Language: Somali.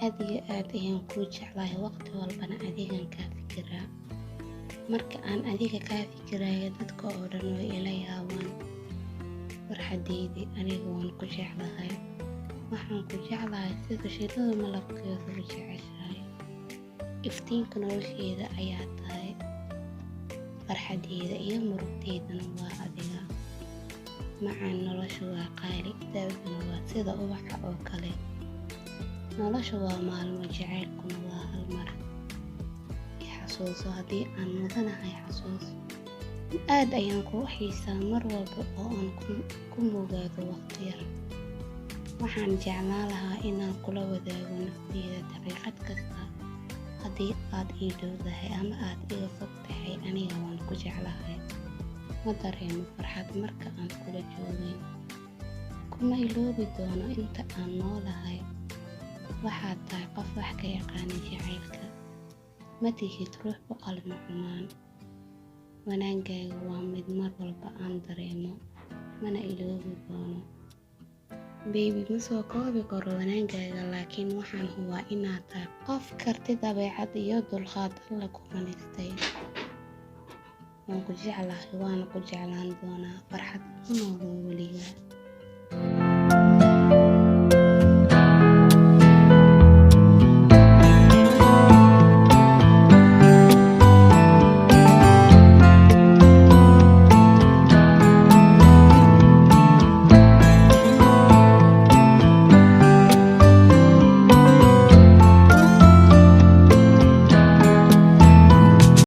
aad iyo aad ayaan kuu jeclahay, waqti walbana adigan kaa fikiraa. Marka aan adiga kaa fikiraayo dadka oo dhan way ila yaabaan. Farxadeydii aniga waan ku jeclahay. Waxaan ku jeclahay sida shidada malabkeeda u jeceshahay. Iftiinka nolosheeda ayaa tahay. Farxadeeda iyo murugteedana waa adiga. Macaan noloshu waa qaali, daawduna waa sida ubaxa oo kale. Noloshu waa maalmo, jacaylkuna waa hal mar. Xasuuso haddii aan mudanahay xasuus. Aad ayaan kuu xiisaa mar walba oo aan ku mugaado waqti yar. Waxaan jeclaan lahaa inaan kula wadaago nafteyda daqiiqad kasta. Haddii aad ii dhowdahay ama aad iga fog tahay, aniga waan ku jeclahay. Ma dareemo farxad marka aan kula joogin. Kuma iloobi doono inta aan noolahay. Waxaad tahay qof wax ka yaqaana jacaylka. Ma tihid ruux u qalmo xumaan. Wanaaggaaga waa mid mar walba aan dareemo, mana iloobi doono. Baby, ma soo koobi karo wanaaggaaga, laakiin waxaan hubaa inaad tahay qof karti, dabeecad iyo dulqaad Alle ku qanistay. Waan ku jeclahay, waana ku jeclaan doonaa. Farxad ku noolow weligaa.